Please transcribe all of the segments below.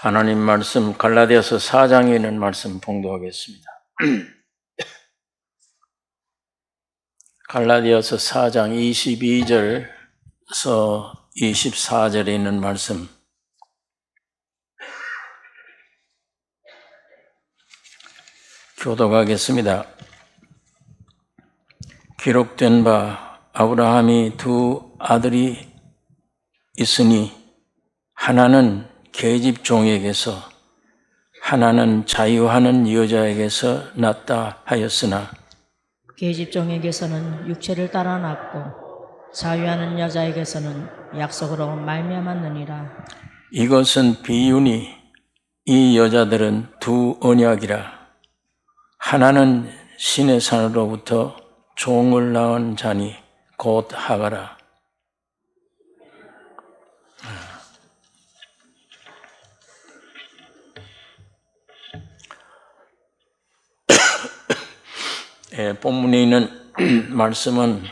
하나님 말씀 갈라디아서 4장에 있는 말씀 봉독하겠습니다. 갈라디아서 4장 22절에서 24절에 있는 말씀 교독하겠습니다. 기록된 바 아브라함이 두 아들이 있으니 하나는 계집 종에게서 하나는 자유하는 여자에게서 났다 하였으나 계집종에게서는 육체를 따라 났고 자유하는 여자에게서는 약속으로 말미암았느니라. 이것은 비유니 이 여자들은 두 언약이라. 하나는 신의 산으로부터 종을 낳은 자니 곧 하가라. 본문에 있는 말씀은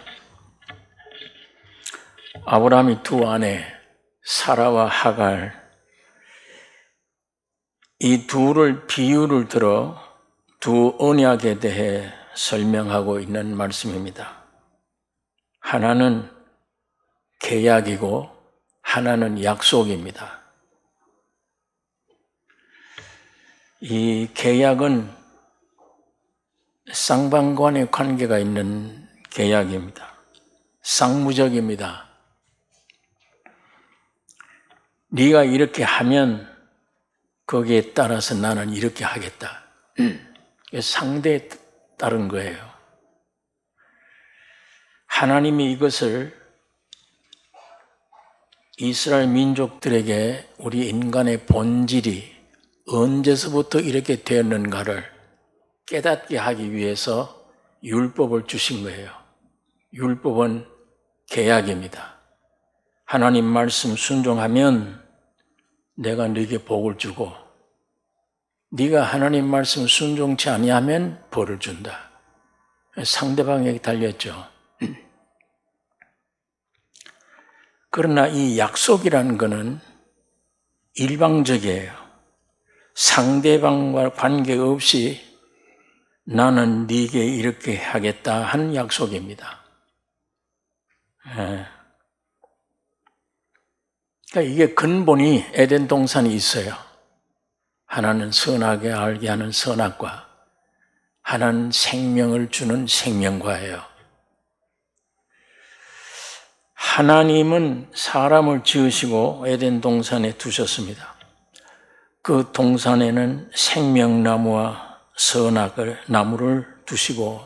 아브라함이 두 아내 사라와 하갈 이 둘을 비유를 들어 두 언약에 대해 설명하고 있는 말씀입니다. 하나는 계약이고 하나는 약속입니다. 이 계약은 쌍방간의 관계가 있는 계약입니다. 쌍무적입니다. 네가 이렇게 하면 거기에 따라서 나는 이렇게 하겠다. 상대에 따른 거예요. 하나님이 이것을 이스라엘 민족들에게 우리 인간의 본질이 언제서부터 이렇게 되었는가를 깨닫게 하기 위해서 율법을 주신 거예요. 율법은 계약입니다. 하나님 말씀 순종하면 내가 네게 복을 주고 네가 하나님 말씀 순종치 아니하면 벌을 준다. 상대방에게 달렸죠. 그러나 이 약속이라는 것은 일방적이에요. 상대방과 관계없이 나는 네게 이렇게 하겠다 하는 약속입니다. 그러니까 이게 근본이 에덴 동산이 있어요. 하나는 선하게 알게 하는 선악과, 하나는 생명을 주는 생명과예요. 하나님은 사람을 지으시고 에덴 동산에 두셨습니다. 그 동산에는 생명나무와 선악을 나무를 두시고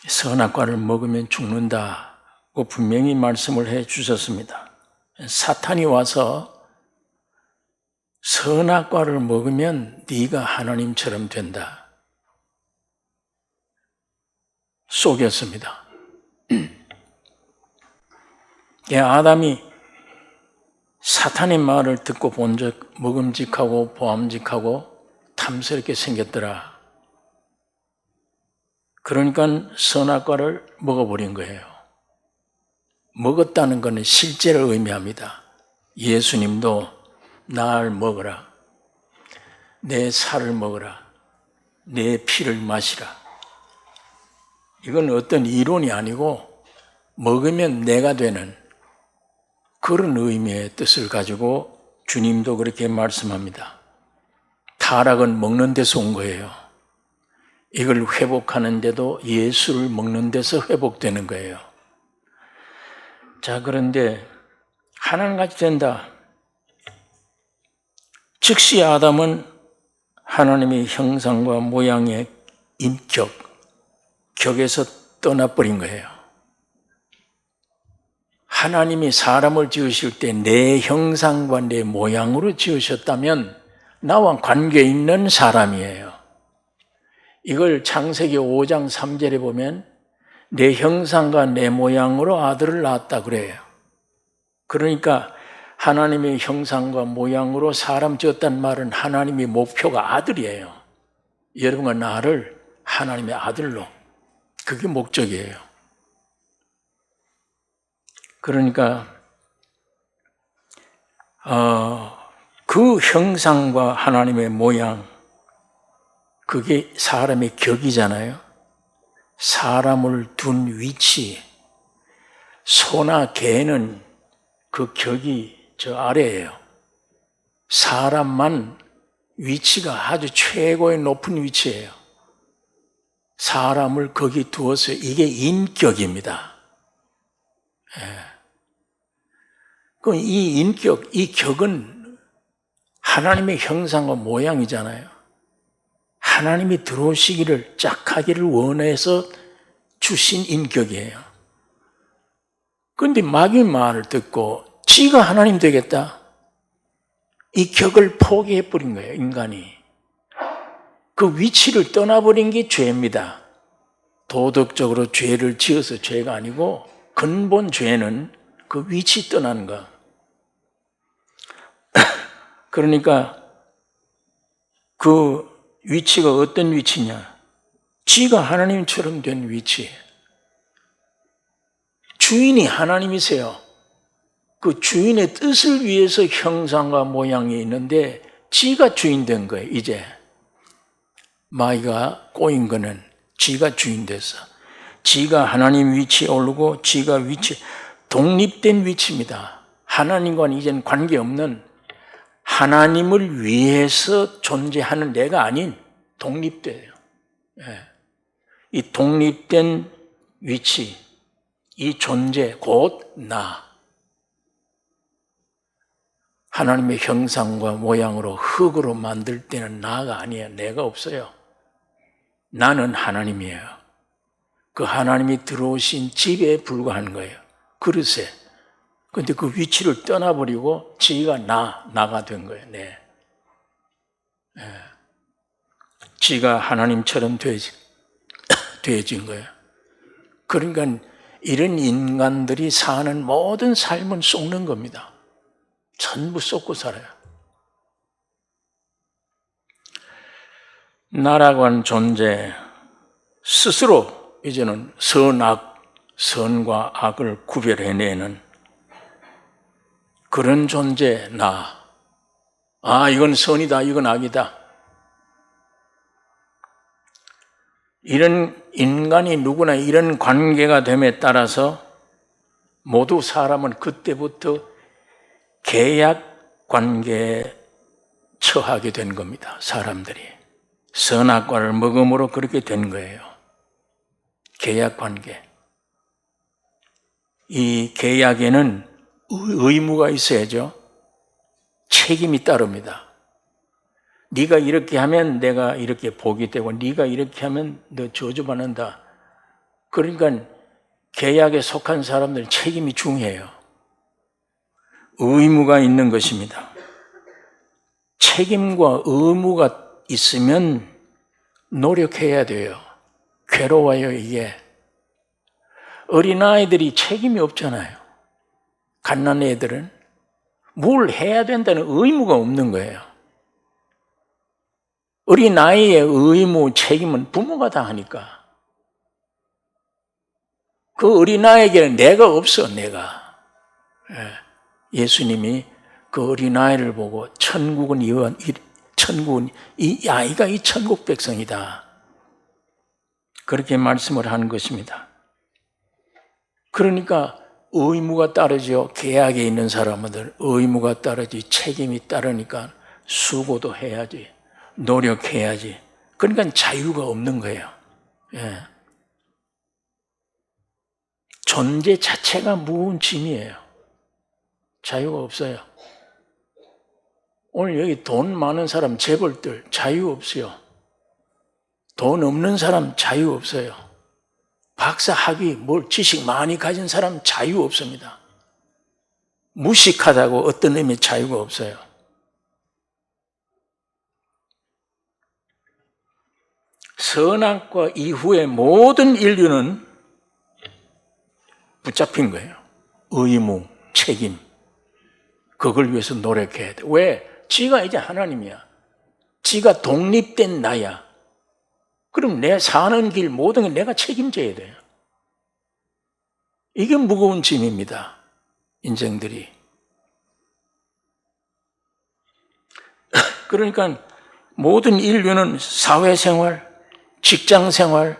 선악과를 먹으면 죽는다고 분명히 말씀을 해 주셨습니다. 사탄이 와서 선악과를 먹으면 네가 하나님처럼 된다 속였습니다. 아담이 사탄의 말을 듣고 본즉 먹음직하고 보암직하고 탐스럽게 생겼더라. 그러니까 선악과를 먹어버린 거예요. 먹었다는 것은 실제를 의미합니다. 예수님도 날 먹어라. 내 살을 먹어라. 내 피를 마시라. 이건 어떤 이론이 아니고 먹으면 내가 되는 그런 의미의 뜻을 가지고 주님도 그렇게 말씀합니다. 타락은 먹는 데서 온 거예요. 이걸 회복하는데도 예수를 먹는 데서 회복되는 거예요. 자, 그런데 하나님같이 된다. 즉시 아담은 하나님의 형상과 모양의 인격, 격에서 떠나버린 거예요. 하나님이 사람을 지으실 때 내 형상과 내 모양으로 지으셨다면 나와 관계 있는 사람이에요. 이걸 창세기 5장 3절에 보면 내 형상과 내 모양으로 아들을 낳았다 그래요. 그러니까 하나님의 형상과 모양으로 사람 지었다는 말은 하나님의 목표가 아들이에요. 여러분과 나를 하나님의 아들로, 그게 목적이에요. 그러니까 그 형상과 하나님의 모양, 그게 사람의 격이잖아요. 사람을 둔 위치, 소나 개는 그 격이 저 아래예요. 사람만 위치가 아주 최고의 높은 위치예요. 사람을 거기 두어서 이게 인격입니다. 그럼 이 인격, 이 격은 하나님의 형상과 모양이잖아요. 하나님이 들어오시기를 짝하기를 원해서 주신 인격이에요. 그런데 마귀의 말을 듣고 지가 하나님 되겠다. 이 격을 포기해버린 거예요, 인간이. 그 위치를 떠나버린 게 죄입니다. 도덕적으로 죄를 지어서 죄가 아니고 근본 죄는 그 위치 떠나는 거. 그러니까 그 위치가 어떤 위치냐? 지가 하나님처럼 된 위치. 주인이 하나님이세요. 그 주인의 뜻을 위해서 형상과 모양이 있는데 지가 주인 된 거예요, 이제. 마귀가 꼬인 거는 지가 주인 돼서. 지가 하나님 위치에 오르고 지가 독립된 위치입니다. 하나님과는 이제는 관계없는 하나님을 위해서 존재하는 내가 아닌 독립돼요. 이 독립된 위치, 이 존재, 곧 나. 하나님의 형상과 모양으로 흙으로 만들 때는 나가 아니에요. 내가 없어요. 나는 하나님이에요. 그 하나님이 들어오신 집에 불과한 거예요. 그릇에. 그런데 그 위치를 떠나버리고 지가 나가 된 거예요. 네. 지가 하나님처럼 되어진 거예요. 그러니까 이런 인간들이 사는 모든 삶은 속는 겁니다. 전부 쏟고 살아요. 나라고 하는 존재 스스로 이제는 선과 악을 구별해내는 그런 존재 나. 이건 선이다, 이건 악이다. 이런 인간이 누구나 이런 관계가 됨에 따라서 모두 사람은 그때부터 계약 관계에 처하게 된 겁니다. 사람들이. 선악과를 먹음으로 그렇게 된 거예요. 계약 관계. 이 계약에는 의무가 있어야죠. 책임이 따릅니다. 네가 이렇게 하면 내가 이렇게 복이 되고 네가 이렇게 하면 너 저주받는다. 그러니까 계약에 속한 사람들은 책임이 중요해요. 의무가 있는 것입니다. 책임과 의무가 있으면 노력해야 돼요. 괴로워요, 이게. 어린아이들이 책임이 없잖아요. 갓난애들은 뭘 해야 된다는 의무가 없는 거예요. 어린아이의 의무, 책임은 부모가 다 하니까. 그 어린아이에게는 내가 없어, 내가. 예수님이 그 어린아이를 보고 천국은 이 아이가 이 천국 백성이다. 그렇게 말씀을 하는 것입니다. 그러니까 의무가 따르죠. 계약에 있는 사람들 의무가 따르지, 책임이 따르니까 수고도 해야지, 노력해야지. 그러니까 자유가 없는 거예요. 존재 자체가 무거운 짐이에요. 자유가 없어요. 오늘 여기 돈 많은 사람, 재벌들 자유 없어요. 돈 없는 사람 자유 없어요. 박사 학위, 지식 많이 가진 사람 자유 없습니다. 무식하다고 어떤 의미의 자유가 없어요. 선악과 이후에 모든 인류는 붙잡힌 거예요. 의무, 책임. 그걸 위해서 노력해야 돼. 왜? 지가 이제 하나님이야. 지가 독립된 나야. 그럼 내 사는 길 모든 걸 내가 책임져야 돼요. 이게 무거운 짐입니다. 인생들이. 그러니까 모든 인류는 사회생활, 직장생활,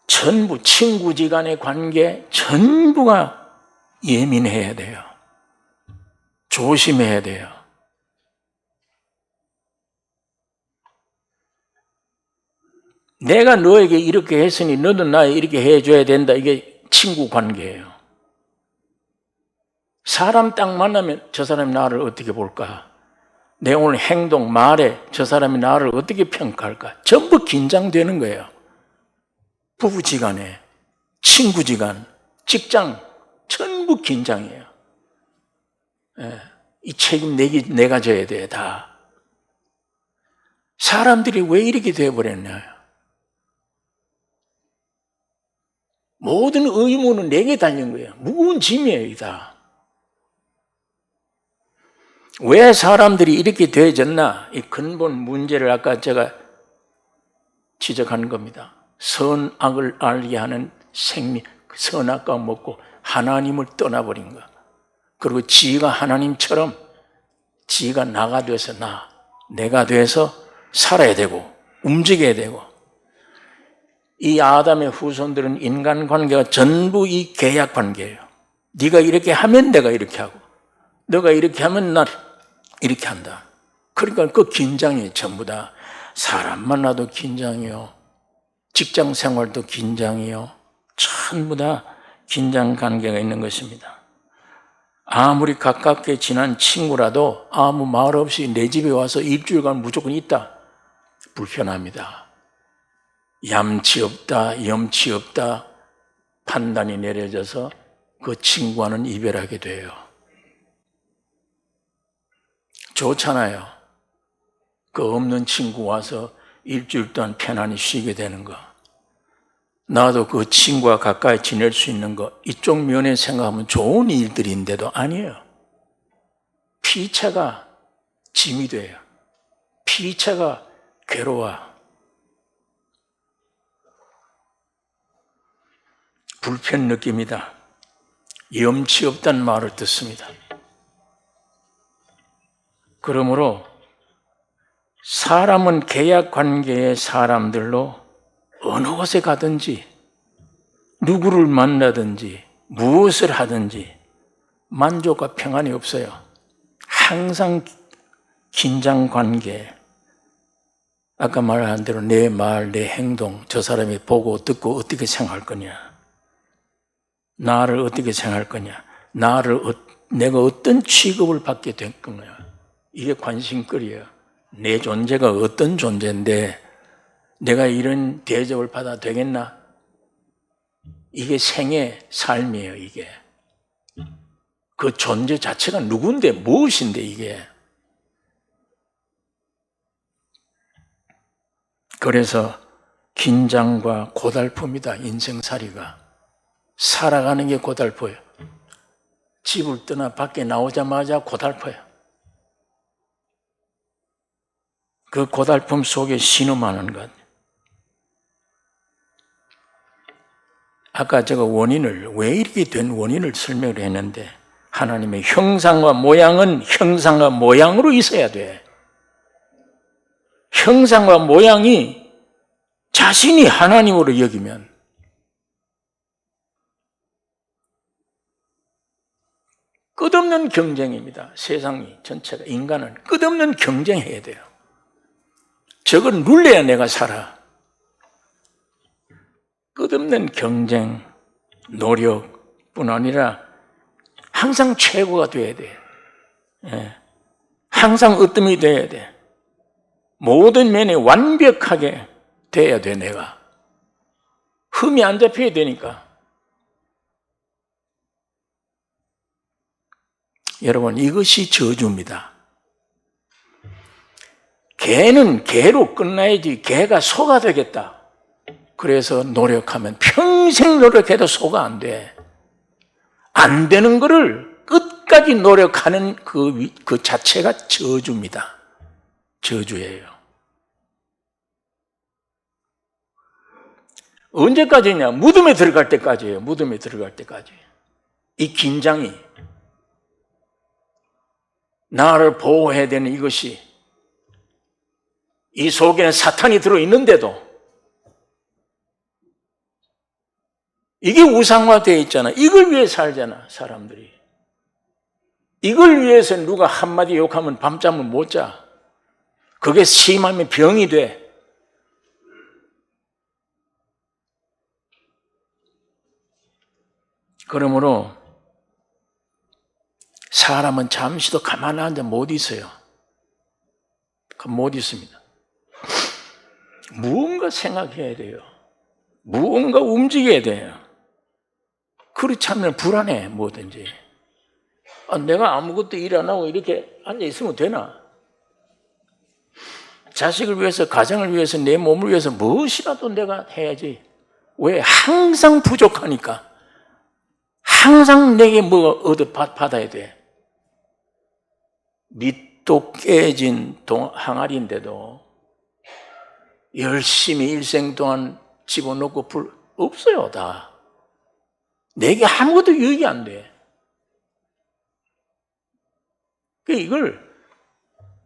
전부 친구지간의 관계 전부가 예민해야 돼요. 조심해야 돼요. 내가 너에게 이렇게 했으니 너도 나에 이렇게 해줘야 된다. 이게 친구 관계예요. 사람 딱 만나면 저 사람이 나를 어떻게 볼까? 내 오늘 행동, 말에 저 사람이 나를 어떻게 평가할까? 전부 긴장되는 거예요. 부부지간에, 친구지간, 직장 전부 긴장이에요. 이 책임 내가 져야 돼, 다. 사람들이 왜 이렇게 되어버렸나요? 모든 의무는 내게 달린 거예요. 무거운 짐이에요, 다. 왜 사람들이 이렇게 되어졌나? 이 근본 문제를 아까 제가 지적한 겁니다. 선악을 알게 하는 생명, 선악과 먹고 하나님을 떠나버린 것. 그리고 지가 하나님처럼 지가 나가 돼서 내가 돼서 살아야 되고 움직여야 되고, 이 아담의 후손들은 인간관계가 전부 이 계약관계예요. 네가 이렇게 하면 내가 이렇게 하고 너가 이렇게 하면 나 이렇게 한다. 그러니까 그 긴장이 전부 다 사람 만나도 긴장이요, 직장 생활도 긴장이요, 전부 다 긴장 관계가 있는 것입니다. 아무리 가깝게 지난 친구라도 아무 말 없이 내 집에 와서 일주일간 무조건 있다. 불편합니다. 얌치 없다, 염치 없다 판단이 내려져서 그 친구와는 이별하게 돼요. 좋잖아요. 그 없는 친구 와서 일주일 동안 편안히 쉬게 되는 거. 나도 그 친구와 가까이 지낼 수 있는 거, 이쪽 면에 생각하면 좋은 일들인데도 아니에요. 피차가 짐이 돼요. 피차가 괴로워. 불편 느낍니다. 염치 없다는 말을 듣습니다. 그러므로 사람은 계약 관계의 사람들로 어느 곳에 가든지 누구를 만나든지 무엇을 하든지 만족과 평안이 없어요. 항상 긴장 관계. 아까 말한 대로 내 말, 내 행동, 저 사람이 보고 듣고 어떻게 생각할 거냐, 나를 어떻게 생각할 거냐, 내가 어떤 취급을 받게 될 거냐, 이게 관심거리예요. 내 존재가 어떤 존재인데 내가 이런 대접을 받아도 되겠나? 이게 생의 삶이에요. 이게 그 존재 자체가 누군데, 무엇인데 이게. 그래서 긴장과 고달픔이다. 인생살이가 살아가는 게 고달퍼요. 집을 떠나 밖에 나오자마자 고달퍼요. 그 고달픔 속에 신음하는 것. 아까 제가 왜 이렇게 된 원인을 설명을 했는데, 하나님의 형상과 모양은 형상과 모양으로 있어야 돼. 형상과 모양이 자신이 하나님으로 여기면 끝없는 경쟁입니다. 세상이 전체가, 인간은 끝없는 경쟁해야 돼요. 저걸 눌러야 내가 살아. 끝없는 경쟁, 노력뿐 아니라 항상 최고가 돼야 돼. 항상 으뜸이 돼야 돼. 모든 면에 완벽하게 돼야 돼, 내가. 흠이 안 잡혀야 되니까. 여러분, 이것이 저주입니다. 개는 개로 끝나야지 개가 소가 되겠다. 그래서 노력하면 평생 노력해도 소가 안 돼. 안 되는 거를 끝까지 노력하는 그 자체가 저주입니다. 저주예요. 언제까지냐? 무덤에 들어갈 때까지예요. 무덤에 들어갈 때까지. 이 긴장이, 나를 보호해야 되는 이것이 이 속에는 사탄이 들어있는데도 이게 우상화되어 있잖아. 이걸 위해 살잖아, 사람들이. 이걸 위해서 누가 한마디 욕하면 밤잠을 못 자. 그게 심하면 병이 돼. 그러므로 사람은 잠시도 가만히 앉아 못 있어요. 못 있습니다. 무언가 생각해야 돼요. 무언가 움직여야 돼요. 그렇지 않으면 불안해, 뭐든지. 내가 아무것도 일 안 하고 이렇게 앉아 있으면 되나? 자식을 위해서, 가정을 위해서, 내 몸을 위해서 무엇이라도 내가 해야지. 왜? 항상 부족하니까. 항상 내게 뭐가 받아야 돼. 밑도 깨진 항아리인데도 열심히 일생 동안 집어넣고 없어요, 다. 내게 아무것도 유익이 안 돼. 이걸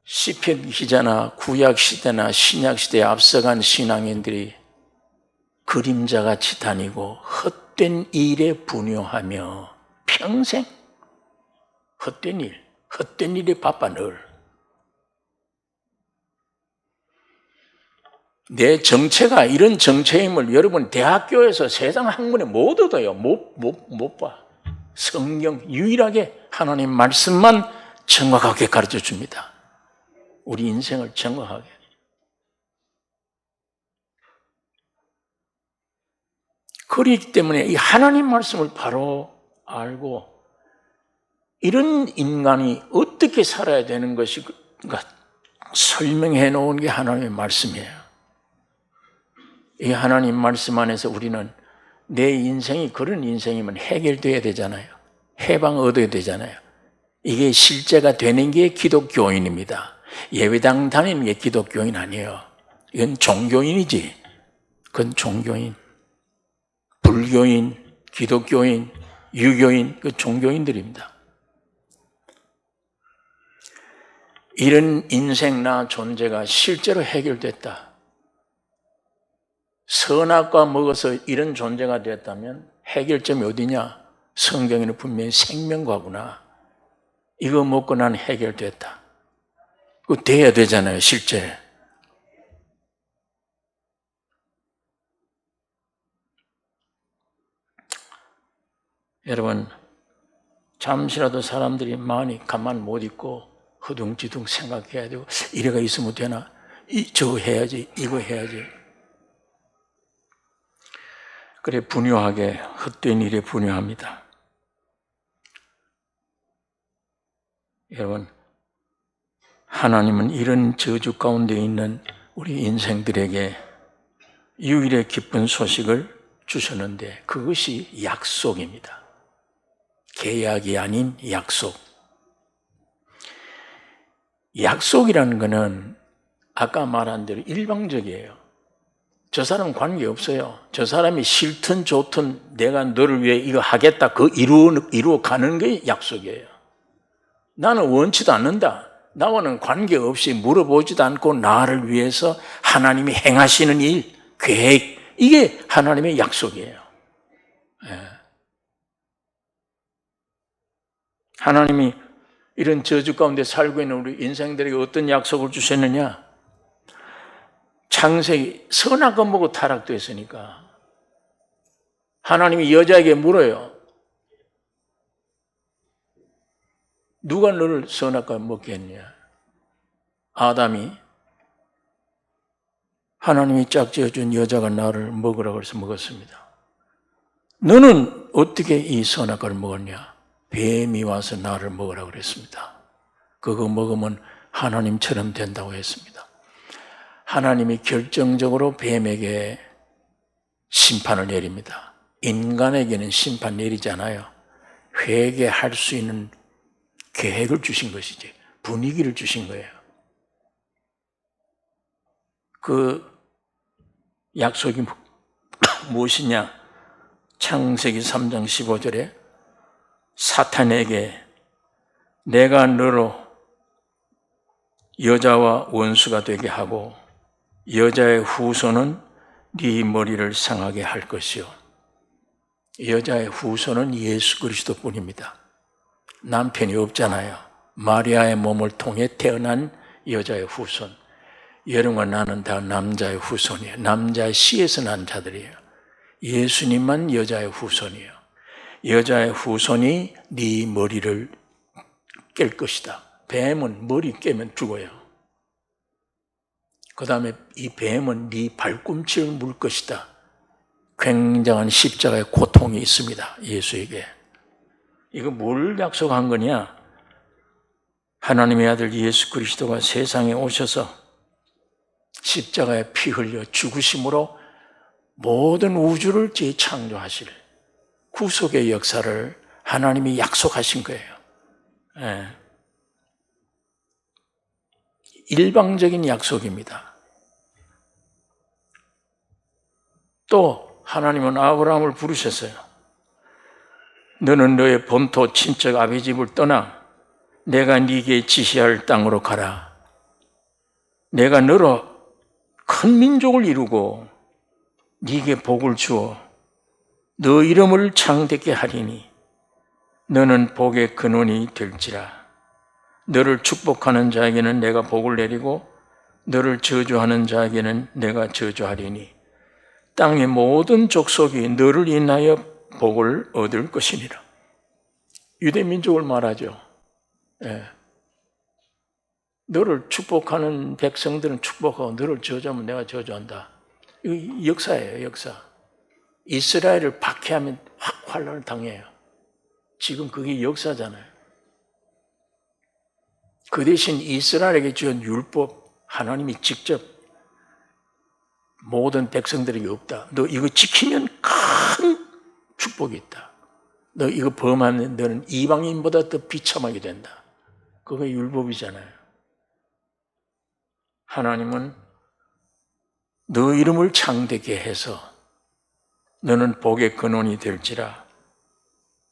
시편 기자나 구약 시대나 신약 시대에 앞서간 신앙인들이 그림자같이 다니고 헛된 일에 분요하며 평생 헛된 일에 바빠 늘. 내 정체가 이런 정체임을 여러분 대학교에서 세상 학문에 못 얻어요. 못 봐. 성경 유일하게 하나님 말씀만 정확하게 가르쳐 줍니다. 우리 인생을 정확하게. 그렇기 때문에 이 하나님 말씀을 바로 알고 이런 인간이 어떻게 살아야 되는 것이 설명해 놓은 게 하나님의 말씀이에요. 이 하나님 말씀 안에서 우리는 내 인생이 그런 인생이면 해결돼야 되잖아요. 해방 얻어야 되잖아요. 이게 실제가 되는 게 기독교인입니다. 예배당 다니는 게 기독교인 아니에요. 이건 종교인이지. 그건 종교인. 불교인, 기독교인, 유교인, 그 종교인들입니다. 이런 인생나 존재가 실제로 해결됐다. 선악과 먹어서 이런 존재가 됐다면 해결점이 어디냐? 성경에는 분명히 생명과구나. 이거 먹고 난 해결됐다. 그거 돼야 되잖아요, 실제. 여러분, 잠시라도 사람들이 많이 가만 못 있고 허둥지둥 생각해야 되고 이래가 있으면 되나? 저거 해야지, 이거 해야지. 그래 분요하게 헛된 일에 분요합니다. 여러분, 하나님은 이런 저주 가운데 있는 우리 인생들에게 유일의 기쁜 소식을 주셨는데 그것이 약속입니다. 계약이 아닌 약속. 약속이라는 것은 아까 말한 대로 일방적이에요. 저 사람은 관계없어요. 저 사람이 싫든 좋든 내가 너를 위해 이거 하겠다. 그 이루어 가는 게 약속이에요. 나는 원치도 않는다. 나와는 관계없이 물어보지도 않고 나를 위해서 하나님이 행하시는 일, 계획, 이게 하나님의 약속이에요. 하나님이 이런 저주 가운데 살고 있는 우리 인생들에게 어떤 약속을 주셨느냐? 창세기 선악과 먹고 타락됐으니까 하나님이 여자에게 물어요. 누가 너를 선악과 먹게 했냐? 아담이 하나님이 짝지어준 여자가 나를 먹으라고 해서 먹었습니다. 너는 어떻게 이 선악과를 먹었냐? 뱀이 와서 나를 먹으라고 그랬습니다. 그거 먹으면 하나님처럼 된다고 했습니다. 하나님이 결정적으로 뱀에게 심판을 내립니다. 인간에게는 심판 내리지 않아요. 회개할 수 있는 계획을 주신 것이지, 분위기를 주신 거예요. 그 약속이 무엇이냐? 창세기 3장 15절에 사탄에게 내가 너로 여자와 원수가 되게 하고 여자의 후손은 네 머리를 상하게 할 것이요. 여자의 후손은 예수 그리스도뿐입니다. 남편이 없잖아요. 마리아의 몸을 통해 태어난 여자의 후손. 여러분과 나는 다 남자의 후손이에요. 남자의 씨에서 난 자들이에요. 예수님만 여자의 후손이에요. 여자의 후손이 네 머리를 깰 것이다. 뱀은 머리 깨면 죽어요. 그 다음에 이 뱀은 네 발꿈치를 물 것이다. 굉장한 십자가의 고통이 있습니다. 예수에게. 이거 뭘 약속한 거냐? 하나님의 아들 예수 그리스도가 세상에 오셔서 십자가에 피 흘려 죽으심으로 모든 우주를 재창조하실 구속의 역사를 하나님이 약속하신 거예요. 예. 일방적인 약속입니다. 또 하나님은 아브라함을 부르셨어요. 너는 너의 본토 친척 아비 집을 떠나 내가 네게 지시할 땅으로 가라. 내가 너로 큰 민족을 이루고 네게 복을 주어 너 이름을 창대케 하리니 너는 복의 근원이 될지라. 너를 축복하는 자에게는 내가 복을 내리고 너를 저주하는 자에게는 내가 저주하리니 땅의 모든 족속이 너를 인하여 복을 얻을 것이니라. 유대민족을 말하죠. 예. 너를 축복하는 백성들은 축복하고 너를 저주하면 내가 저주한다. 이거 역사예요, 역사. 이스라엘을 박해하면 확 환란을 당해요. 지금 그게 역사잖아요. 그 대신 이스라엘에게 주은 율법, 하나님이 직접 모든 백성들에게 없다. 너 이거 지키면 큰 축복이 있다. 너 이거 범하면 너는 이방인보다 더 비참하게 된다. 그게 율법이잖아요. 하나님은 너 이름을 창대케 해서 너는 복의 근원이 될지라.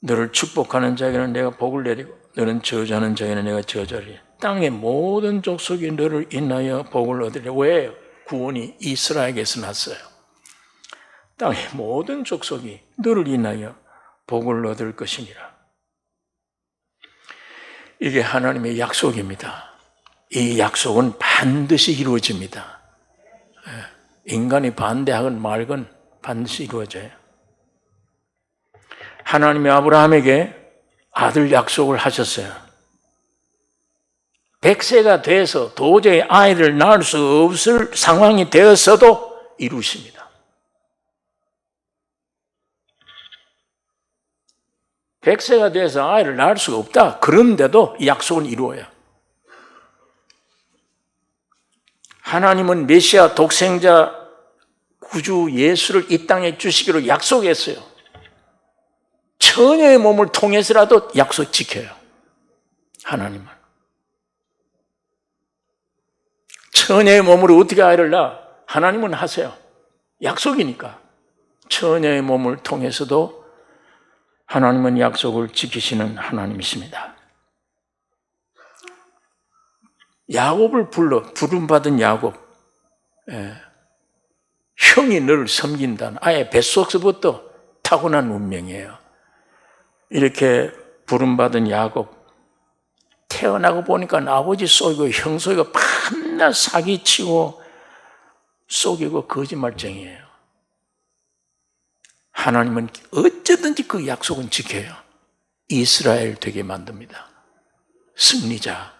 너를 축복하는 자에게는 내가 복을 내리고 너는 저주하는 자에게는 내가 저주하리. 땅의 모든 족속이 너를 인하여 복을 얻으리. 왜? 구원이 이스라엘에게서 났어요. 땅의 모든 족속이 너를 인하여 복을 얻을 것이니라. 이게 하나님의 약속입니다. 이 약속은 반드시 이루어집니다. 인간이 반대하건 말건 반드시 이루어져요. 하나님이 아브라함에게 아들 약속을 하셨어요. 100세가 돼서 도저히 아이를 낳을 수 없을 상황이 되었어도 이루십니다. 100세가 돼서 아이를 낳을 수가 없다. 그런데도 이 약속은 이루어요. 하나님은 메시아 독생자 구주 예수를 이 땅에 주시기로 약속했어요. 처녀의 몸을 통해서라도 약속 지켜요. 하나님은. 처녀의 몸으로 어떻게 아이를 낳아? 하나님은 하세요. 약속이니까. 처녀의 몸을 통해서도 하나님은 약속을 지키시는 하나님이십니다. 야곱을 부름받은 야곱. 형이 너를 섬긴다는 아예 뱃속서부터 타고난 운명이에요. 이렇게 부름받은 야곱. 태어나고 보니까 아버지 속이고 형 속이고 밤낮 사기치고 속이고 거짓말쟁이에요. 하나님은 어쩌든지 그 약속은 지켜요. 이스라엘 되게 만듭니다. 승리자.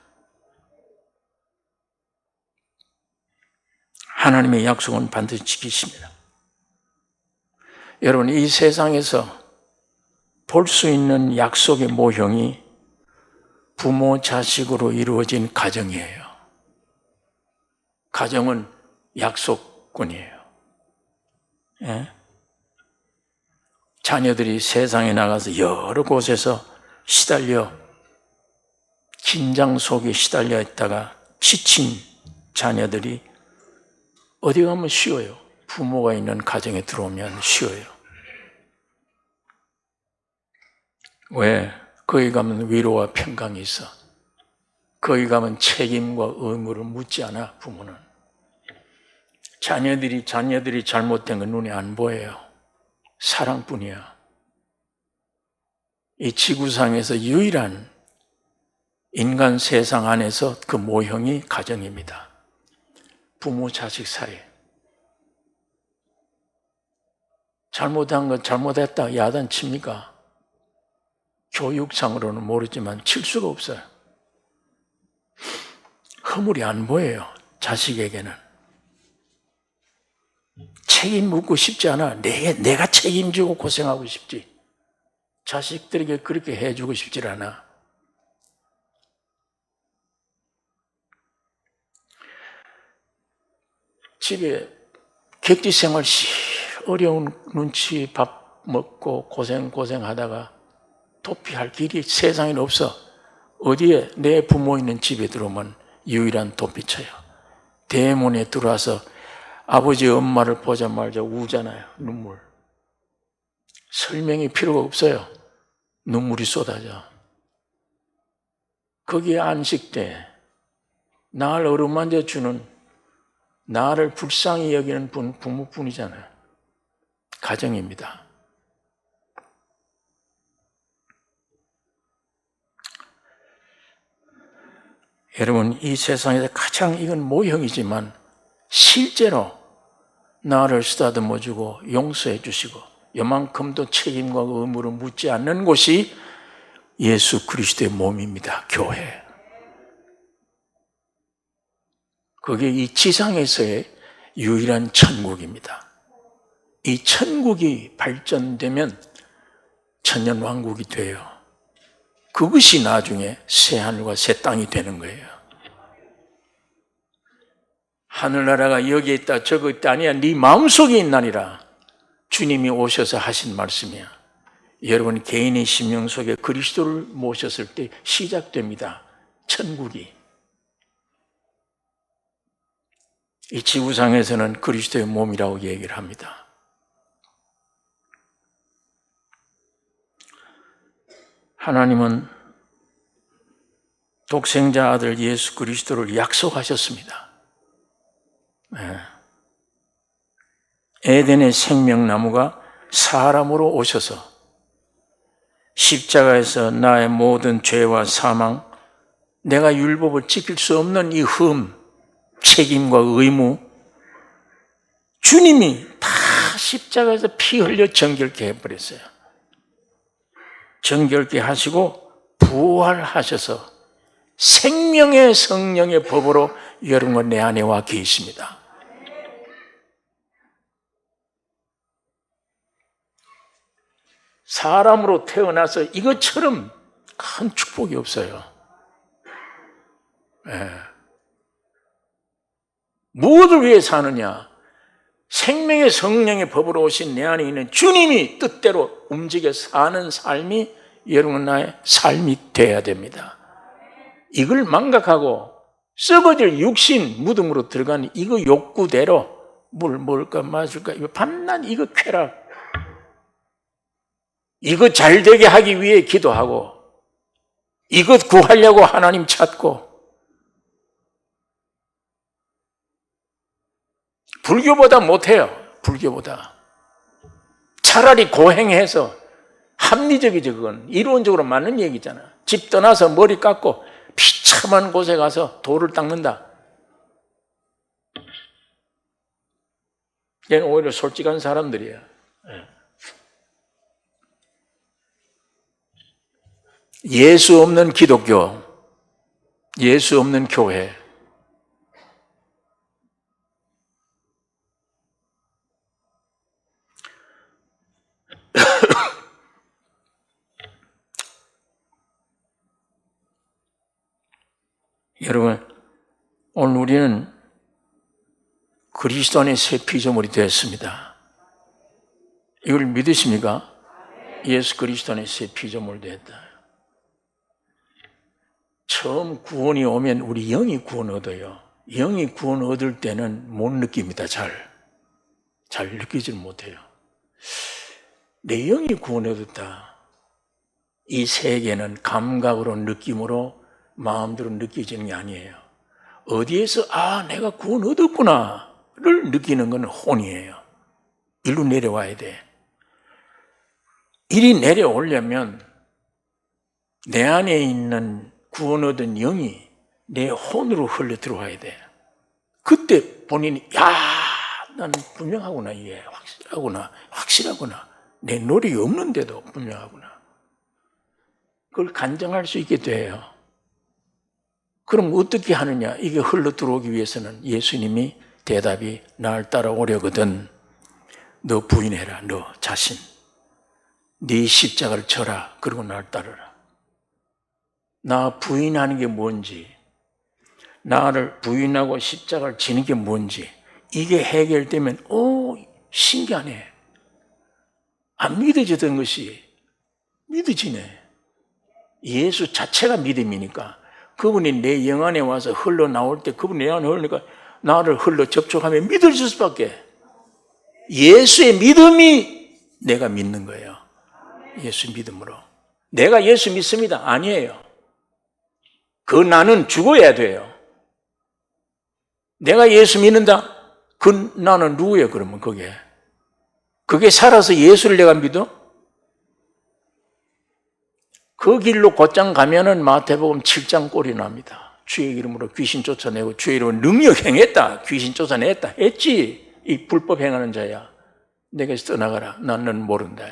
하나님의 약속은 반드시 지키십니다. 여러분, 이 세상에서 볼 수 있는 약속의 모형이 부모 자식으로 이루어진 가정이에요. 가정은 약속권이에요. 예? 자녀들이 세상에 나가서 여러 곳에서 시달려 긴장 속에 시달려 있다가 지친 자녀들이 어디 가면 쉬어요. 부모가 있는 가정에 들어오면 쉬어요. 왜? 거기 가면 위로와 평강이 있어. 거기 가면 책임과 의무를 묻지 않아, 부모는. 자녀들이 잘못된 건 눈에 안 보여요. 사랑뿐이야. 이 지구상에서 유일한 인간 세상 안에서 그 모형이 가정입니다. 부모 자식 사이. 잘못한 건 잘못했다 야단 칩니까? 교육상으로는 모르지만 칠 수가 없어요. 허물이 안 보여요. 자식에게는. 책임 묻고 싶지 않아. 내가 책임지고 고생하고 싶지. 자식들에게 그렇게 해주고 싶지 않아. 집에 객지 생활 어려운 눈치 밥 먹고 고생하다가 도피할 길이 세상에는 없어. 어디에 내 부모 있는 집에 들어오면 유일한 도피처야. 대문에 들어와서 아버지 엄마를 보자마자 우잖아요. 눈물. 설명이 필요가 없어요. 눈물이 쏟아져. 거기에 안식돼 나를 어루만져 주는, 나를 불쌍히 여기는 부모뿐이잖아요. 가정입니다. 여러분, 이 세상에서 가장 이건 모형이지만 실제로 나를 쓰다듬어 주고 용서해 주시고 요만큼도 책임과 의무를 묻지 않는 곳이 예수 그리스도의 몸입니다. 교회. 그게 이 지상에서의 유일한 천국입니다. 이 천국이 발전되면 천년왕국이 돼요. 그것이 나중에 새하늘과 새 땅이 되는 거예요. 하늘나라가 여기에 있다 저기 있다 아니야. 네 마음속에 있나니라. 주님이 오셔서 하신 말씀이야. 여러분 개인의 심령 속에 그리스도를 모셨을 때 시작됩니다. 천국이. 이 지구상에서는 그리스도의 몸이라고 얘기를 합니다. 하나님은 독생자 아들 예수 그리스도를 약속하셨습니다. 에덴의 생명나무가 사람으로 오셔서 십자가에서 나의 모든 죄와 사망, 내가 율법을 지킬 수 없는 이 책임과 의무, 주님이 다 십자가에서 피 흘려 정결케 해버렸어요. 정결케 하시고 부활하셔서 생명의 성령의 법으로 여러분과 내 안에 와 계십니다. 사람으로 태어나서 이것처럼 큰 축복이 없어요. 무엇을 위해 사느냐? 생명의 성령의 법으로 오신 내 안에 있는 주님이 뜻대로 움직여 사는 삶이 여러분 나의 삶이 돼야 됩니다. 이걸 망각하고 썩어질 육신 무덤으로 들어간 이거 욕구대로 물 먹을까 마실까 이거 밤낮 이거 쾌락, 이거 잘되게 하기 위해 기도하고 이것 구하려고 하나님 찾고, 불교보다 못해요. 불교보다 차라리 고행해서 합리적이죠. 그건 이론적으로 맞는 얘기잖아. 집 떠나서 머리 깎고 비참한 곳에 가서 돌을 닦는다. 얘는 오히려 솔직한 사람들이야. 예수 없는 기독교, 예수 없는 교회. 여러분, 오늘 우리는 그리스도 안에 새 피조물이 되었습니다. 이걸 믿으십니까? 예수 그리스도 안에 새 피조물 되었다. 처음 구원이 오면 우리 영이 구원 얻어요. 영이 구원 얻을 때는 못 느낍니다. 잘 느끼질 못해요. 내 영이 구원 얻었다. 이 세계는 감각으로 느낌으로 마음대로 느껴지는 게 아니에요. 어디에서 내가 구원 얻었구나 느끼는 건 혼이에요. 일로 내려와야 돼. 이리 내려오려면 내 안에 있는 구원 얻은 영이 내 혼으로 흘러 들어와야 돼. 그때 본인이 나는 분명하구나, 이게 확실하구나. 내 노력이 없는데도 분명하구나. 그걸 간증할 수 있게 돼요. 그럼 어떻게 하느냐? 이게 흘러 들어오기 위해서는 예수님이 대답이 날 따라오려거든 너 부인해라, 너 자신. 네 십자가를 져라. 그리고 날 따르라. 나 부인하는 게 뭔지, 나를 부인하고 십자가를 지는 게 뭔지 이게 해결되면 신기하네. 안 믿어지던 것이 믿어지네. 예수 자체가 믿음이니까 그분이 내 영 안에 와서 흘러나올 때 그분이 내 안에 흘러니까 나를 흘러 접촉하면 믿어질 수밖에. 예수의 믿음이 내가 믿는 거예요. 예수 믿음으로. 내가 예수 믿습니다. 아니에요. 그 나는 죽어야 돼요. 내가 예수 믿는다? 그 나는 누구예요, 그러면 그게? 그게 살아서 예수를 내가 믿어? 그 길로 곧장 가면은 마태복음 7장 꼴이 납니다. 주의 이름으로 귀신 쫓아내고 주의 이름으로 능력 행했다. 귀신 쫓아냈다. 했지. 이 불법 행하는 자야. 내게서 떠나가라. 나는 모른다.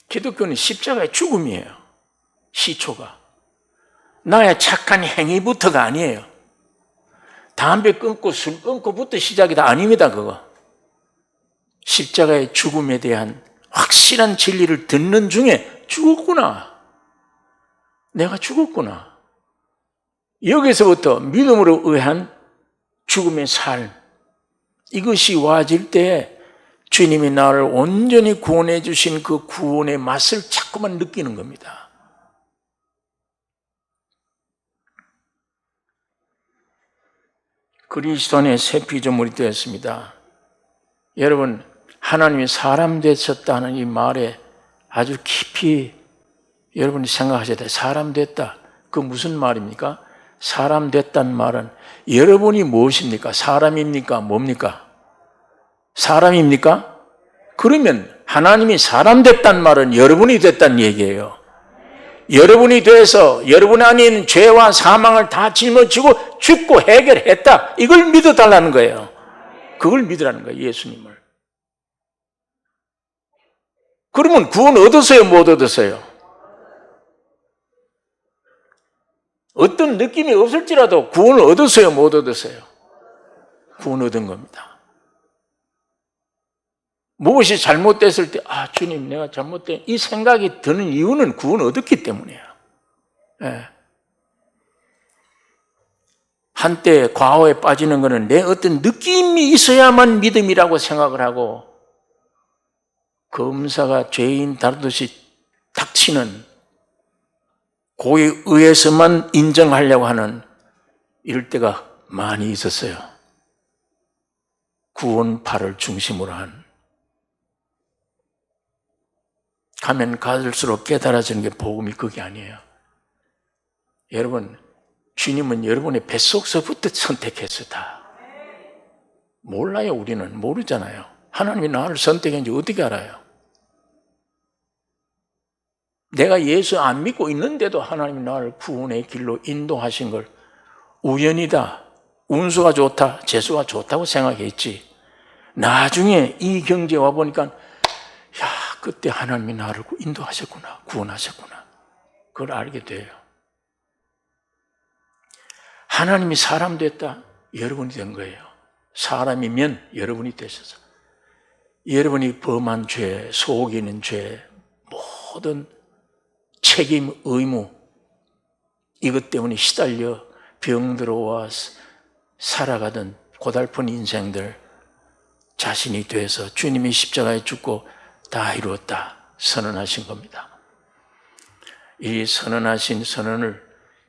기독교는 십자가의 죽음이에요. 시초가. 나의 착한 행위부터가 아니에요. 담배 끊고 술 끊고부터 시작이다. 아닙니다, 그거. 십자가의 죽음에 대한 확실한 진리를 듣는 중에 죽었구나. 내가 죽었구나. 여기서부터 믿음으로 의한 죽음의 삶. 이것이 와질 때 주님이 나를 온전히 구원해 주신 그 구원의 맛을 자꾸만 느끼는 겁니다. 그리스도 안에 새 피조물이 되었습니다. 여러분, 하나님이 사람 되셨다는 이 말에 아주 깊이 여러분이 생각하셔야 돼요. 사람 됐다. 그 무슨 말입니까? 사람 됐다는 말은 여러분이 무엇입니까? 사람입니까? 뭡니까? 사람입니까? 그러면 하나님이 사람 됐다는 말은 여러분이 됐다는 얘기예요. 여러분이 돼서 여러분 안에 있는 죄와 사망을 다 짊어지고 죽고 해결했다. 이걸 믿어달라는 거예요. 그걸 믿으라는 거예요. 예수님을. 그러면 구원 얻었어요? 못 얻었어요? 어떤 느낌이 없을지라도 구원을 얻었어요? 못 얻었어요? 구원 얻은 겁니다. 무엇이 잘못됐을 때 주님 내가 잘못된 이 생각이 드는 이유는 구원 얻었기 때문이에요. 예. 한때 과거에 빠지는 것은 내 어떤 느낌이 있어야만 믿음이라고 생각을 하고 검사가 죄인 다루듯이 닥치는 고에 의해서만 인정하려고 하는 이럴 때가 많이 있었어요. 구원파를 중심으로 한. 가면 갈수록 깨달아지는 게 복음이 그게 아니에요. 여러분, 주님은 여러분의 뱃속서부터 선택했어요. 다. 몰라요. 우리는 모르잖아요. 하나님이 나를 선택했는지 어떻게 알아요? 내가 예수 안 믿고 있는데도 하나님이 나를 구원의 길로 인도하신 걸 우연이다, 운수가 좋다, 재수가 좋다고 생각했지. 나중에 이 경지에 와보니까 그때 하나님이 나를 인도하셨구나, 구원하셨구나. 그걸 알게 돼요. 하나님이 사람 됐다, 여러분이 된 거예요. 사람이면 여러분이 되셔서 여러분이 범한 죄, 속이는 죄, 모든 책임, 의무 이것 때문에 시달려 병들어와 살아가던 고달픈 인생들 자신이 돼서 주님이 십자가에 죽고 다 이루었다 선언하신 겁니다. 이 선언하신 선언을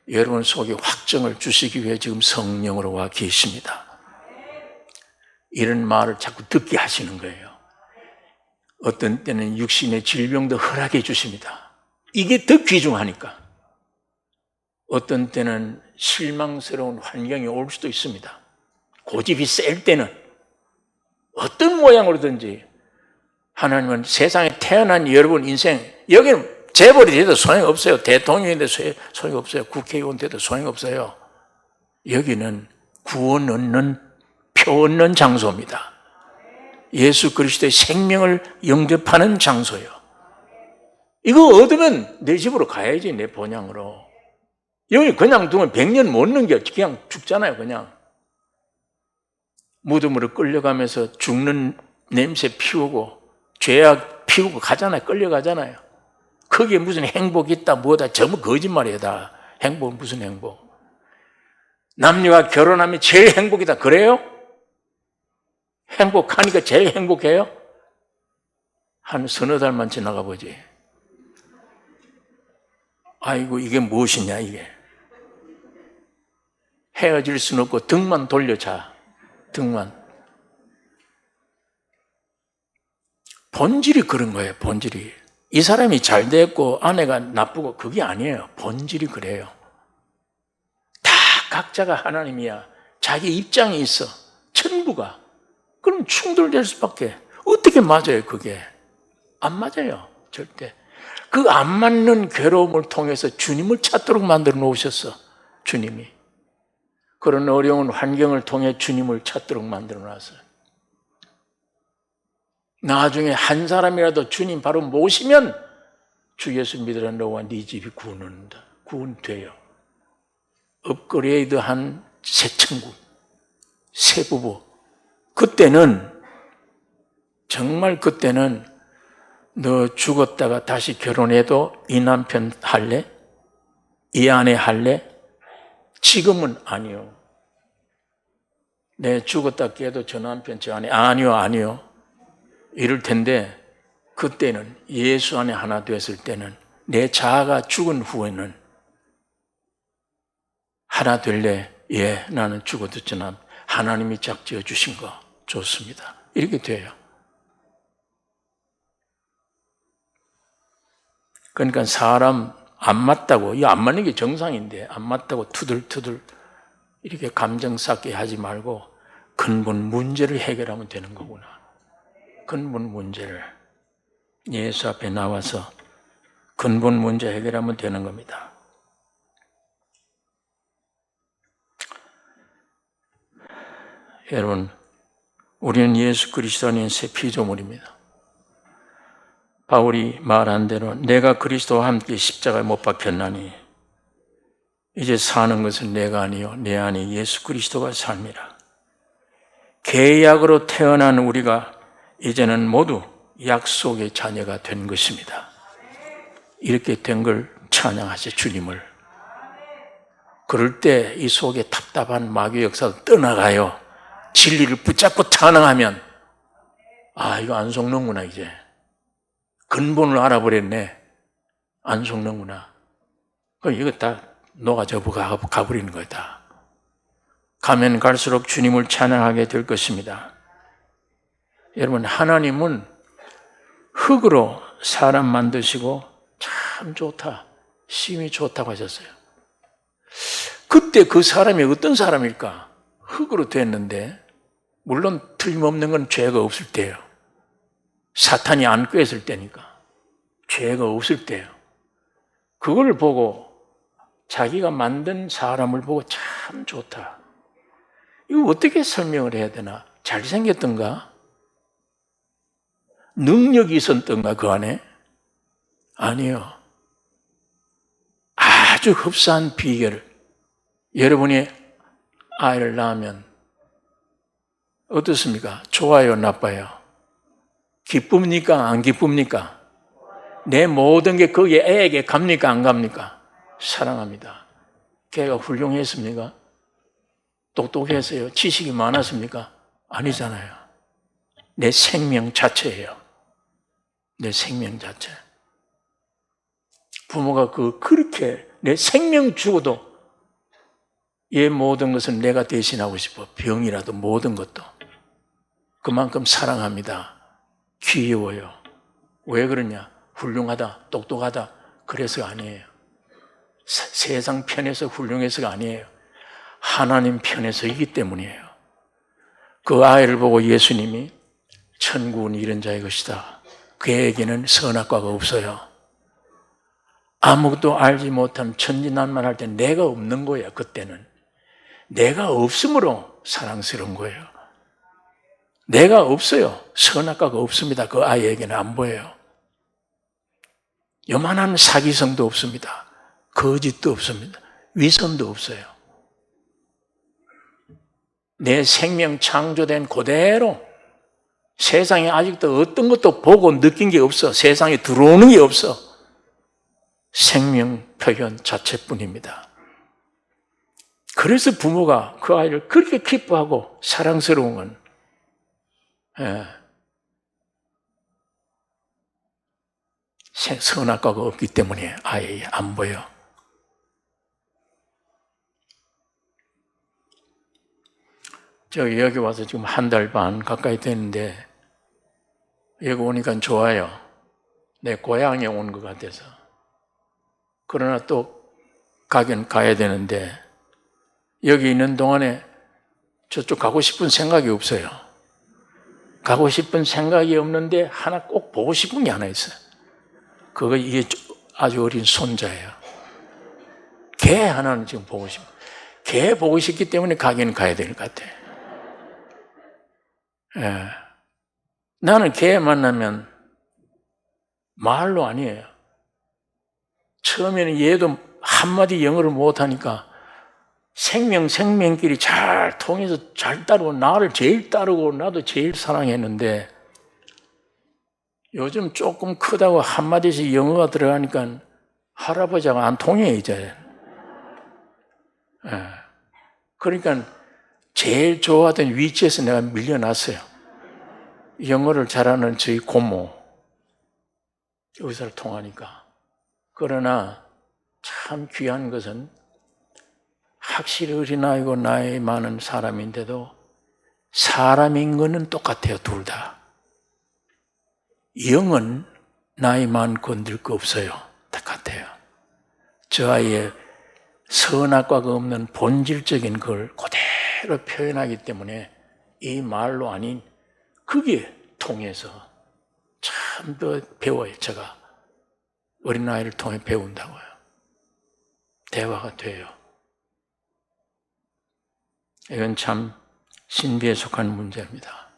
여러분 속에 확정을 주시기 위해 지금 성령으로 와 계십니다. 이런 말을 자꾸 듣게 하시는 거예요. 어떤 때는 육신의 질병도 허락해 주십니다. 이게 더 귀중하니까. 어떤 때는 실망스러운 환경이 올 수도 있습니다. 고집이 셀 때는 어떤 모양으로든지 하나님은 세상에 태어난 여러분 인생, 여기는 재벌이 돼도 소용없어요. 대통령이 돼도 소용없어요. 국회의원 돼도 소용없어요. 여기는 구원 얻는, 표 얻는 장소입니다. 예수 그리스도의 생명을 영접하는 장소예요. 이거 얻으면 내 집으로 가야지, 내 본향으로. 여기 그냥 두면 100년 못 넘겨. 그냥 죽잖아요, 그냥. 무덤으로 끌려가면서 죽는 냄새 피우고 죄악 피우고 가잖아요. 끌려가잖아요. 거기에 무슨 행복이 있다 뭐다 전부 거짓말이에요. 다 행복은 무슨 행복. 남녀가 결혼하면 제일 행복이다 그래요? 행복하니까 제일 행복해요? 한 서너 달만 지나가 보지. 아이고 이게 무엇이냐 이게. 헤어질 수는 없고 등만 돌려자. 등만. 본질이 그런 거예요. 본질이. 이 사람이 잘 됐고 아내가 나쁘고 그게 아니에요. 본질이 그래요. 다 각자가 하나님이야. 자기 입장이 있어. 천부가. 그럼 충돌될 수밖에. 어떻게 맞아요 그게. 안 맞아요. 절대. 그 안 맞는 괴로움을 통해서 주님을 찾도록 만들어 놓으셨어. 주님이. 그런 어려운 환경을 통해 주님을 찾도록 만들어 놨어요. 나중에 한 사람이라도 주님 바로 모시면 주 예수 믿으라 너와 네 집이 구원한다. 구원돼요. 업그레이드한 새 천국, 새 부부. 그때는 정말 그때는 너 죽었다가 다시 결혼해도 이 남편 할래? 이 아내 할래? 지금은 아니요. 내 죽었다 깨도 저 남편 저 아내 아니요. 이럴 텐데 그때는 예수 안에 하나 됐을 때는 내 자아가 죽은 후에는 하나 될래? 예, 나는 죽어도 저 남 하나님이 짝지어 주신 거 좋습니다. 이렇게 돼요. 그러니까 사람 안 맞다고, 이 안 맞는 게 정상인데 안 맞다고 투덜투덜 이렇게 감정 쌓게 하지 말고 근본 문제를 해결하면 되는 거구나. 근본 문제를 예수 앞에 나와서 근본 문제 해결하면 되는 겁니다. 여러분, 우리는 예수 그리스도 안에 새 피조물입니다. 바울이 말한 대로 내가 그리스도와 함께 십자가에 못 박혔나니 이제 사는 것은 내가 아니요 내 안에 예수 그리스도가 삽니다. 계약으로 태어난 우리가 이제는 모두 약속의 자녀가 된 것입니다. 이렇게 된 걸 찬양하세요, 주님을. 그럴 때 이 속에 답답한 마귀 역사도 떠나가요. 진리를 붙잡고 찬양하면 아, 이거 안 속는구나 이제. 근본을 알아버렸네. 안 속는구나. 그럼 이거 다 녹아져 가버리는 거야 다. 가면 갈수록 주님을 찬양하게 될 것입니다. 여러분, 하나님은 흙으로 사람 만드시고 참 좋다, 심히 좋다고 하셨어요. 그때 그 사람이 어떤 사람일까? 흙으로 됐는데 물론 틀림없는 건 죄가 없을 때예요. 사탄이 안 꿰었을 때니까. 죄가 없을 때예요. 그걸 보고 자기가 만든 사람을 보고 참 좋다. 이거 어떻게 설명을 해야 되나? 잘생겼던가? 능력이 있었던가 그 안에? 아니요. 아주 흡사한 비결을. 여러분이 아이를 낳으면 어떻습니까? 좋아요, 나빠요? 기쁩니까? 안 기쁩니까? 내 모든 게 거기에 애에게 갑니까? 안 갑니까? 사랑합니다. 걔가 훌륭했습니까? 똑똑했어요? 지식이 많았습니까? 아니잖아요. 내 생명 자체예요. 내 생명 자체. 부모가 그렇게 내 생명 주고도 얘 모든 것은 내가 대신하고 싶어. 병이라도 모든 것도. 그만큼 사랑합니다. 귀여워요. 왜 그러냐? 훌륭하다, 똑똑하다. 그래서 아니에요. 세상 편에서 훌륭해서가 아니에요. 하나님 편에서이기 때문이에요. 그 아이를 보고 예수님이 천국은 이런 자의 것이다. 그에게는 선악과가 없어요. 아무것도 알지 못한 천진난만할 때 내가 없는 거예요. 그때는 내가 없으므로 사랑스러운 거예요. 내가 없어요. 선악과가 없습니다. 그 아이에게는 안 보여요. 요만한 사기성도 없습니다. 거짓도 없습니다. 위선도 없어요. 내 생명 창조된 그대로 세상에 아직도 어떤 것도 보고 느낀 게 없어. 세상에 들어오는 게 없어. 생명 표현 자체뿐입니다. 그래서 부모가 그 아이를 그렇게 기뻐하고 사랑스러운 건 선악과가 없기 때문에 아예 안 보여. 여기 와서 지금 한 달 반 가까이 됐는데 여기 오니까 좋아요. 내 고향에 온 것 같아서. 그러나 또 가긴 가야 되는데 여기 있는 동안에 저쪽 가고 싶은 생각이 없어요. 가고 싶은 생각이 없는데 하나 꼭 보고 싶은 게 하나 있어요. 이게 아주 어린 손자예요. 걔 하나는 지금 보고 싶어요. 걔 보고 싶기 때문에 가긴 가야 될 것 같아요. 예. 나는 걔 만나면 말로 아니에요. 처음에는 얘도 한마디 영어를 못하니까 생명끼리 잘 통해서 잘 따르고 나를 제일 따르고 나도 제일 사랑했는데 요즘 조금 크다고 한마디씩 영어가 들어가니까 할아버지가 안 통해 이제. 예. 그러니까 제일 좋아하던 위치에서 내가 밀려났어요. 영어를 잘하는 저희 고모 의사를 통하니까. 그러나 참 귀한 것은 확실히 어린아이고 나이 많은 사람인데도 사람인 거는 똑같아요. 둘 다. 영은 나이 많고 늙 거 없어요. 똑같아요. 저 아이의 선악과가 없는 본질적인 걸 그대로 표현하기 때문에 이 말로 아닌 그게 통해서 참 더 배워요. 제가 어린아이를 통해 배운다고요. 대화가 돼요. 이건 참 신비에 속한 문제입니다.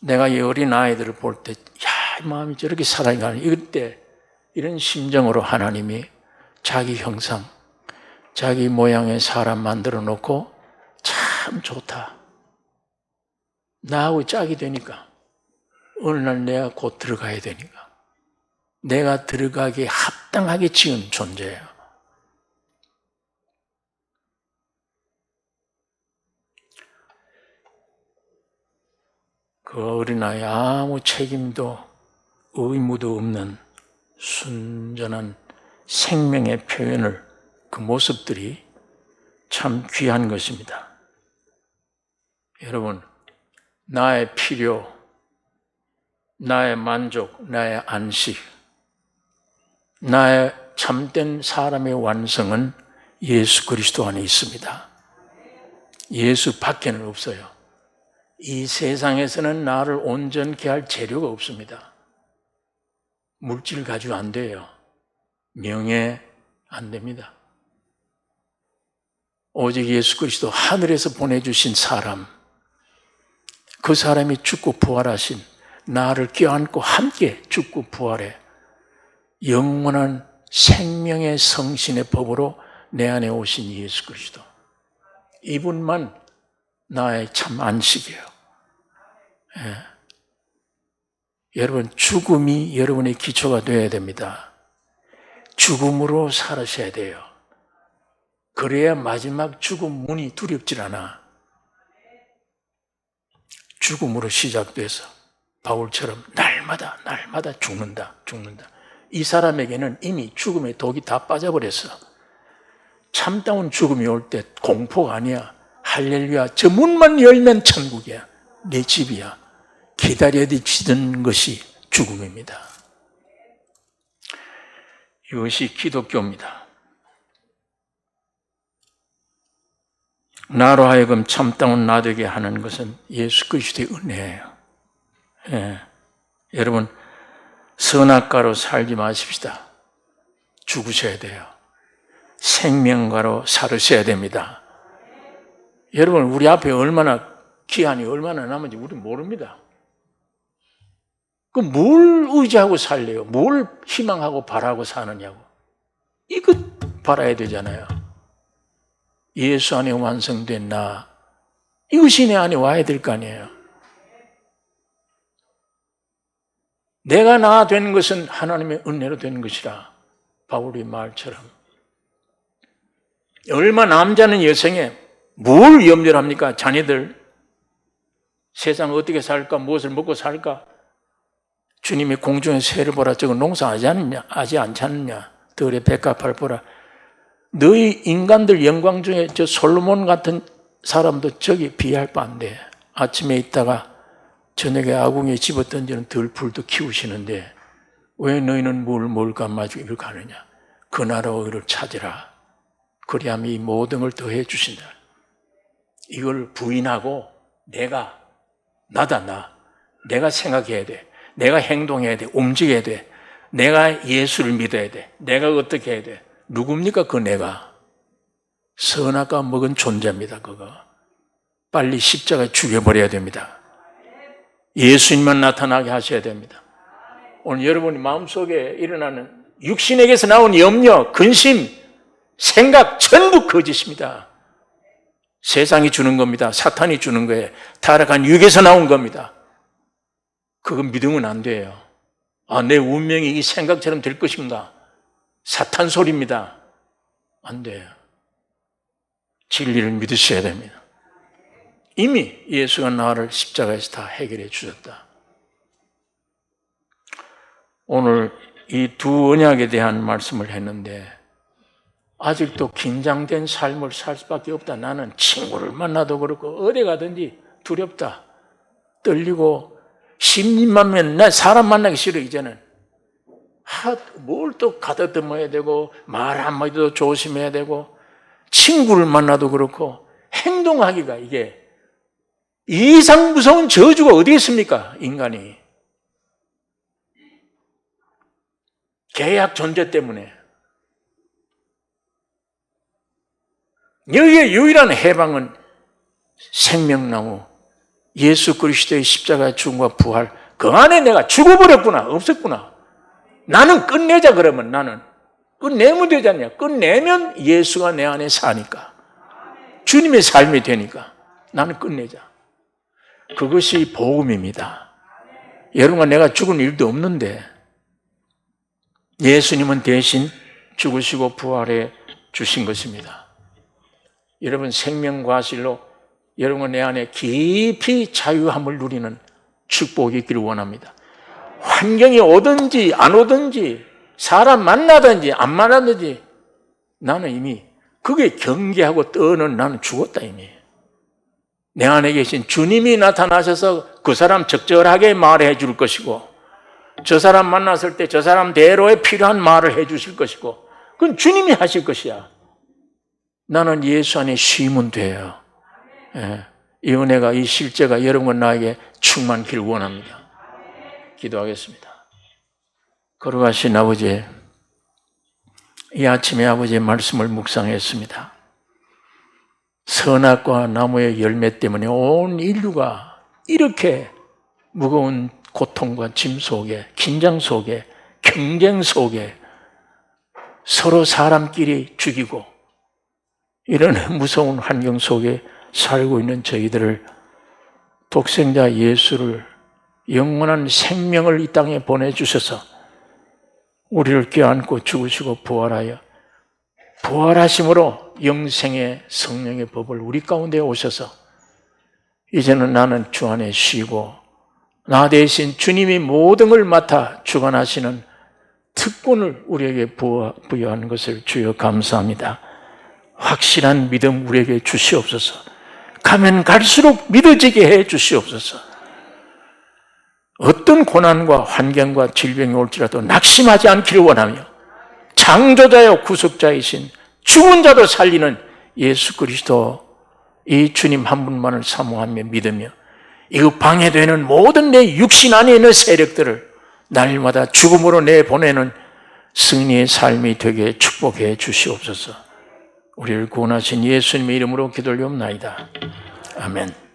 내가 이 어린아이들을 볼 때, 야, 이 마음이 저렇게 살아가는, 이때 이런 심정으로 하나님이 자기 형상, 자기 모양의 사람 만들어 놓고 참 좋다. 나하고 짝이 되니까 어느 날 내가 곧 들어가야 되니까 내가 들어가기에 합당하게 지은 존재예요. 그 어린아이 아무 책임도 의무도 없는 순전한 생명의 표현을 그 모습들이 참 귀한 것입니다. 여러분, 나의 필요, 나의 만족, 나의 안식, 나의 참된 사람의 완성은 예수 그리스도 안에 있습니다. 예수 밖에는 없어요. 이 세상에서는 나를 온전케 할 재료가 없습니다. 물질 가지고 안 돼요. 명예 안 됩니다. 오직 예수 그리스도 하늘에서 보내주신 사람, 그 사람이 죽고 부활하신 나를 껴안고 함께 죽고 부활해 영원한 생명의 성신의 법으로 내 안에 오신 예수 그리스도, 이분만 나의 참 안식이에요. 예. 여러분, 죽음이 여러분의 기초가 되어야 됩니다. 죽음으로 살으셔야 돼요. 그래야 마지막 죽음 문이 두렵질 않아. 죽음으로 시작돼서 바울처럼 날마다 죽는다. 이 사람에게는 이미 죽음의 독이 다 빠져버렸어. 참다운 죽음이 올 때 공포가 아니야. 할렐루야, 저 문만 열면 천국이야. 내 집이야. 기다려지던 것이 죽음입니다. 이것이 기독교입니다. 나로 하여금 참다운 나되게 하는 것은 예수 그리스도의 은혜예요. 예. 여러분, 선악과로 살지 마십시다. 죽으셔야 돼요. 생명과로 살으셔야 됩니다. 여러분, 우리 앞에 기한이 얼마나 남은지 우리 모릅니다. 그 뭘 의지하고 살래요? 뭘 희망하고 바라고 사느냐고. 이것 바라야 되잖아요. 예수 안에 완성된 나, 이것이 내 안에 와야 될 거 아니에요. 내가 나 된 것은 하나님의 은혜로 된 것이라 바울의 말처럼. 얼마 남자는 여성에 뭘 염려를 합니까? 자녀들 세상 어떻게 살까? 무엇을 먹고 살까? 주님이 공중의 새를 보라. 저거 농사하지 않지 않느냐? 들의 백합을 보라. 너희 인간들 영광 중에 저 솔로몬 같은 사람도 저기 비할 바 안 돼. 아침에 있다가 저녁에 아궁이에 집어 던지는 들풀도 키우시는데 왜 너희는 뭘 감아주고 이걸 가느냐? 그 나라 의를 찾으라. 그리하면 이 모든 걸 더해 주신다. 이걸 부인하고 나다 나. 내가 생각해야 돼. 내가 행동해야 돼. 움직여야 돼. 내가 예수를 믿어야 돼. 내가 어떻게 해야 돼. 누굽니까 그 내가? 선악과 먹은 존재입니다. 그거 빨리 십자가에 죽여버려야 됩니다. 예수님만 나타나게 하셔야 됩니다. 오늘 여러분이 마음속에 일어나는 육신에게서 나온 염려, 근심, 생각 전부 거짓입니다. 세상이 주는 겁니다. 사탄이 주는 거예요. 타락한 육에서 나온 겁니다. 그거 믿으면 안 돼요. 내 운명이 이 생각처럼 될 것인가? 사탄 소리입니다. 안 돼요. 진리를 믿으셔야 됩니다. 이미 예수가 나를 십자가에서 다 해결해 주셨다. 오늘 이 두 언약에 대한 말씀을 했는데 아직도 긴장된 삶을 살 수밖에 없다. 나는 친구를 만나도 그렇고 어디 가든지 두렵다. 떨리고 심리만 면 나 사람 만나기 싫어 이제는. 뭘 또 가다듬어야 되고 말 한마디도 조심해야 되고 친구를 만나도 그렇고 행동하기가 이게 이상 무서운 저주가 어디 있습니까? 인간이. 계약 존재 때문에. 여기에 유일한 해방은 생명나무 예수 그리스도의 십자가의 죽음과 부활. 그 안에 내가 죽어버렸구나. 없었구나. 나는 끝내자 그러면 나는. 끝내면 되지 않냐. 끝내면 예수가 내 안에 사니까. 주님의 삶이 되니까. 나는 끝내자. 그것이 복음입니다. 여러분과 내가 죽은 일도 없는데 예수님은 대신 죽으시고 부활해 주신 것입니다. 여러분 생명과실로 여러분 내 안에 깊이 자유함을 누리는 축복이 있기를 원합니다. 환경이 오든지 안 오든지 사람 만나든지 안 만나든지 나는 이미 그게 경계하고 떠는 나는 죽었다 이미. 내 안에 계신 주님이 나타나셔서 그 사람 적절하게 말해 줄 것이고 저 사람 만났을 때 저 사람 대로에 필요한 말을 해 주실 것이고 그건 주님이 하실 것이야. 나는 예수 안에 쉬면 돼요. 예. 이 은혜가 이 실제가 여러분과 나에게 충만기를 원합니다. 기도하겠습니다. 거룩하신 아버지, 이 아침에 아버지의 말씀을 묵상했습니다. 선악과 나무의 열매 때문에 온 인류가 이렇게 무거운 고통과 짐 속에, 긴장 속에, 경쟁 속에 서로 사람끼리 죽이고 이런 무서운 환경 속에 살고 있는 저희들을 독생자 예수를 영원한 생명을 이 땅에 보내주셔서 우리를 껴안고 죽으시고 부활하여 부활하심으로 영생의 성령의 법을 우리 가운데 오셔서 이제는 나는 주 안에 쉬고 나 대신 주님이 모든 걸 맡아 주관하시는 특권을 우리에게 부여한 것을 주여 감사합니다. 확실한 믿음 우리에게 주시옵소서. 가면 갈수록 믿어지게 해 주시옵소서. 어떤 고난과 환경과 질병이 올지라도 낙심하지 않기를 원하며 창조자여 구속자이신 죽은 자도 살리는 예수 그리스도 이 주님 한 분만을 사모하며 믿으며 이거 방해되는 모든 내 육신 안에 있는 세력들을 날마다 죽음으로 내보내는 승리의 삶이 되게 축복해 주시옵소서. 우리를 구원하신 예수님의 이름으로 기도를 옵나이다. 아멘.